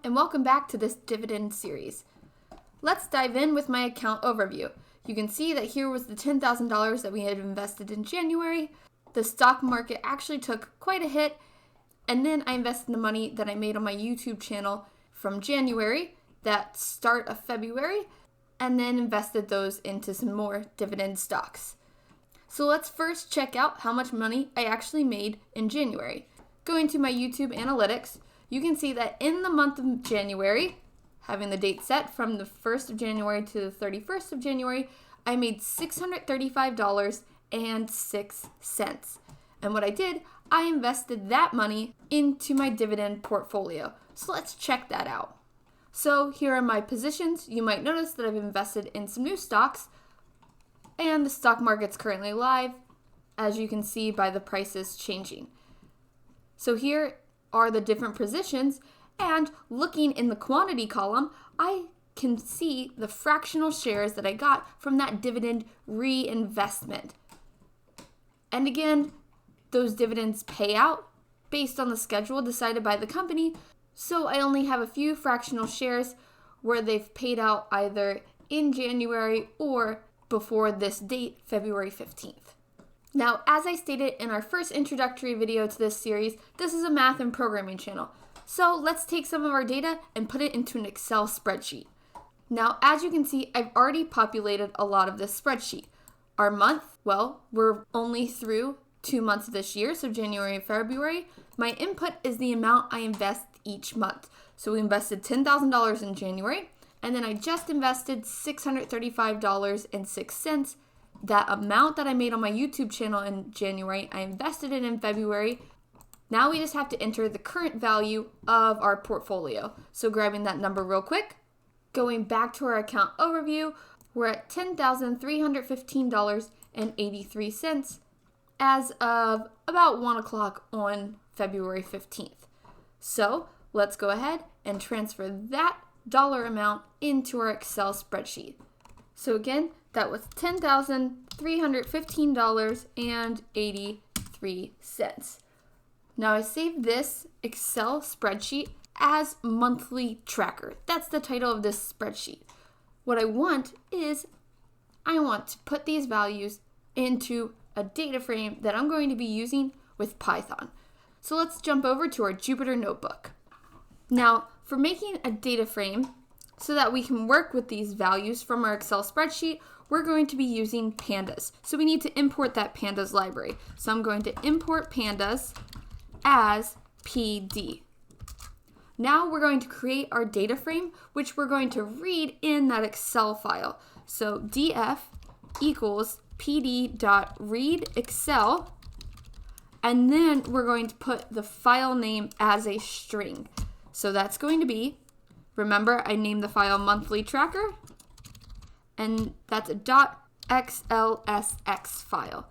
and welcome back to this dividend series. Let's dive in with my account overview. You can see that here was the $10,000 that we had invested in January. The stock market actually took quite a hit, and then I invested the money that I made on my YouTube channel from January, that start of February, and then invested those into some more dividend stocks. So let's first check out how much money I actually made in January. Going to my YouTube analytics, you can see that in the month of January, having the date set from the 1st of January to the 31st of January, I made $635.06. And what I did, I invested that money into my dividend portfolio. So let's check that out. So here are my positions. You might notice that I've invested in some new stocks, and the stock market's currently live, as you can see by the prices changing. So here are the different positions, and looking in the quantity column, I can see the fractional shares that I got from that dividend reinvestment. And again, those dividends pay out based on the schedule decided by the company, so I only have a few fractional shares where they've paid out either in January or before this date, February 15th. Now, as I stated in our first introductory video to this series, this is a math and programming channel. So let's take some of our data and put it into an Excel spreadsheet. Now, as you can see, I've already populated a lot of this spreadsheet. Our month, well, we're only through 2 months of this year, so January and February. My input is the amount I invest each month. So we invested $10,000 in January, and then I just invested $635.06. That amount that I made on my YouTube channel in January, I invested it in February. Now we just have to enter the current value of our portfolio. So grabbing that number real quick, going back to our account overview, we're at $10,315.83 as of about 1 o'clock on February 15th. So let's go ahead and transfer that dollar amount into our Excel spreadsheet. So again, that was $10,315.83. Now I saved this Excel spreadsheet as monthly tracker. That's the title of this spreadsheet. What I want is I want to put these values into a data frame that I'm going to be using with Python. So let's jump over to our Jupyter notebook. Now, for making a data frame so that we can work with these values from our Excel spreadsheet, we're going to be using pandas. So we need to import that pandas library. So I'm going to import pandas as PD. Now we're going to create our data frame, which we're going to read in that Excel file. So df equals pd.readExcel, and then we're going to put the file name as a string. So that's going to be, remember I named the file monthly tracker, and that's a .xlsx file.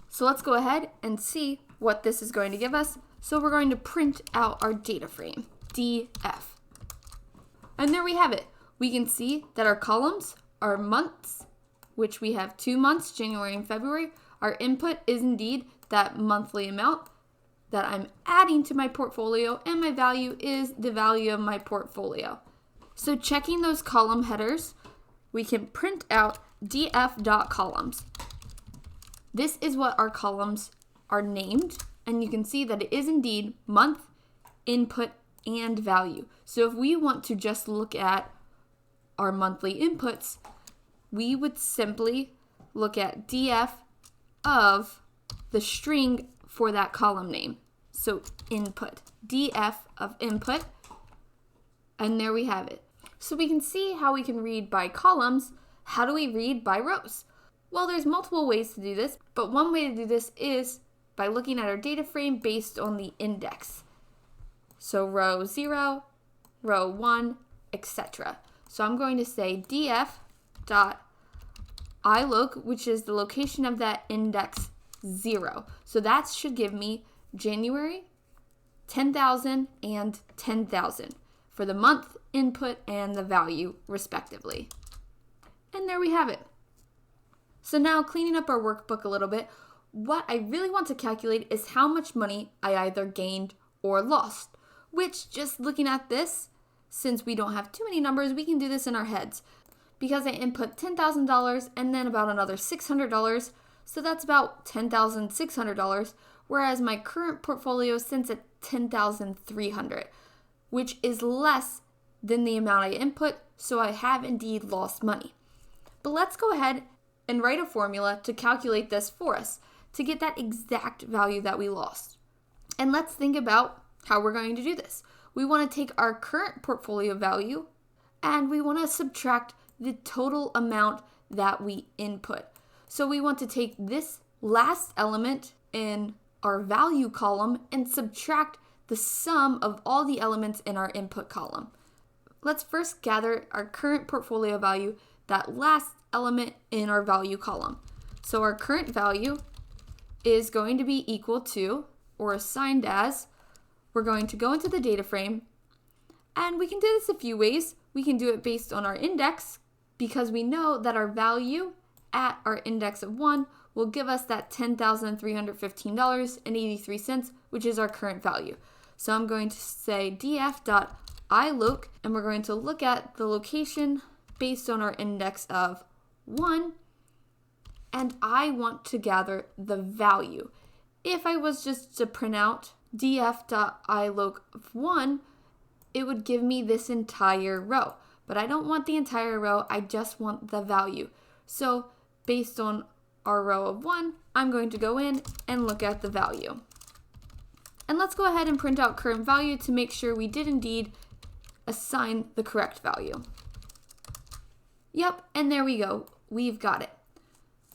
So let's go ahead and see what this is going to give us. So we're going to print out our data frame, df. And there we have it. We can see that our columns are months, which we have 2 months, January and February. Our input is indeed that monthly amount that I'm adding to my portfolio, and my value is the value of my portfolio. So checking those column headers, we can print out df.columns. This is what our columns are named, and you can see that it is indeed month, input, and value. So if we want to just look at our monthly inputs, we would simply look at df of the string for that column name. So input, df of input, and there we have it. So we can see how we can read by columns. How do we read by rows? Well, there's multiple ways to do this, but one way to do this is by looking at our data frame based on the index. So row 0, row 1, etc. So I'm going to say df.iloc, which is the location of that index 0. So that should give me January, 10,000, and 10,000 for the month, input, and the value, respectively. And there we have it. So now, cleaning up our workbook a little bit, what I really want to calculate is how much money I either gained or lost, which, just looking at this, since we don't have too many numbers, we can do this in our heads. Because I input $10,000 and then about another $600, so that's about $10,600, whereas my current portfolio sits at $10,300, which is less than the amount I input, so I have indeed lost money. But let's go ahead and write a formula to calculate this for us, to get that exact value that we lost. And let's think about how we're going to do this. We want to take our current portfolio value and we want to subtract the total amount that we input. So we want to take this last element in our value column and subtract the sum of all the elements in our input column. Let's first gather our current portfolio value, that last element in our value column. So our current value is going to be equal to, or assigned as, we're going to go into the data frame, and we can do this a few ways. We can do it based on our index, because we know that our value at our index of 1 will give us that $10,315.83, which is our current value. So I'm going to say df.iloc, and we're going to look at the location based on our index of 1, and I want to gather the value. If I was just to print out df.iloc of 1, it would give me this entire row. But I don't want the entire row, I just want the value. So based on our row of 1, I'm going to go in and look at the value. And let's go ahead and print out current value to make sure we did indeed assign the correct value. Yep, and there we go. We've got it.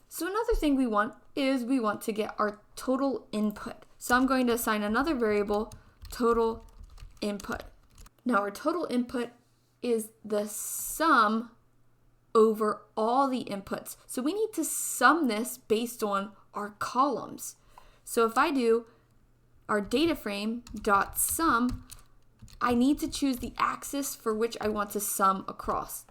So another thing we want is we want to get our total input. So I'm going to assign another variable, total input. Now our total input is the sum over all the inputs. So we need to sum this based on our columns. So if I do our data frame dot sum, I need to choose the axis for which I want to sum across.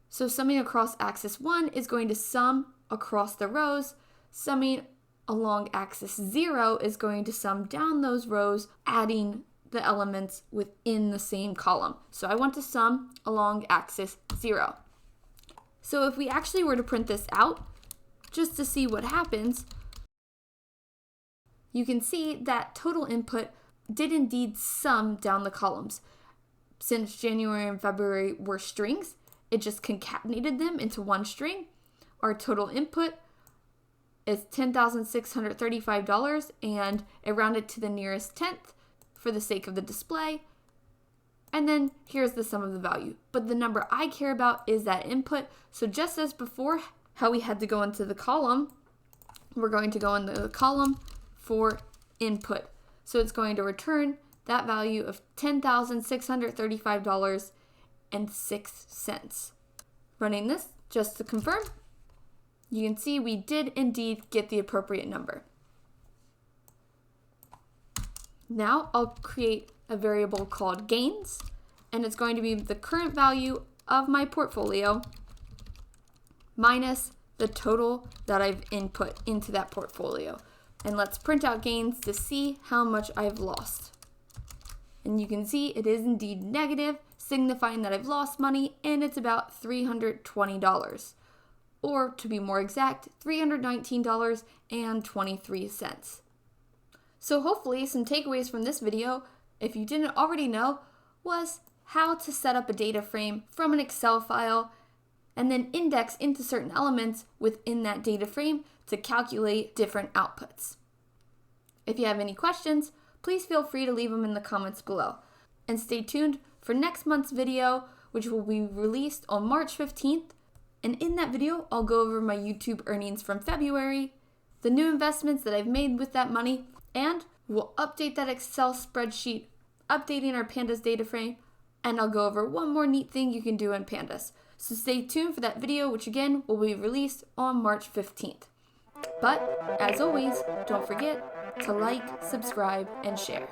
So summing across axis 1 is going to sum across the rows. Summing along axis 0 is going to sum down those rows, adding the elements within the same column. So I want to sum along axis 0. So if we actually were to print this out, just to see what happens, you can see that total input did indeed sum down the columns. Since January and February were strings, it just concatenated them into one string. Our total input is $10,635, and it rounded to the nearest tenth for the sake of the display. And then here's the sum of the value. But the number I care about is that input. So just as before, how we had to go into the column, we're going to go into the column for input. So it's going to return that value of $10,635.06. Running this just to confirm, you can see we did indeed get the appropriate number. Now I'll create a variable called gains, and it's going to be the current value of my portfolio minus the total that I've input into that portfolio. And let's print out gains to see how much I've lost. And you can see it is indeed negative, signifying that I've lost money, and it's about $320. Or to be more exact, $319.23. So hopefully some takeaways from this video, if you didn't already know, was how to set up a data frame from an Excel file and then index into certain elements within that data frame to calculate different outputs. If you have any questions, please feel free to leave them in the comments below. And stay tuned for next month's video, which will be released on March 15th. And in that video, I'll go over my YouTube earnings from February, the new investments that I've made with that money, and we'll update that Excel spreadsheet, updating our pandas data frame, and I'll go over one more neat thing you can do in pandas. So stay tuned for that video, which again will be released on March 15th. But as always, don't forget to like, subscribe, and share.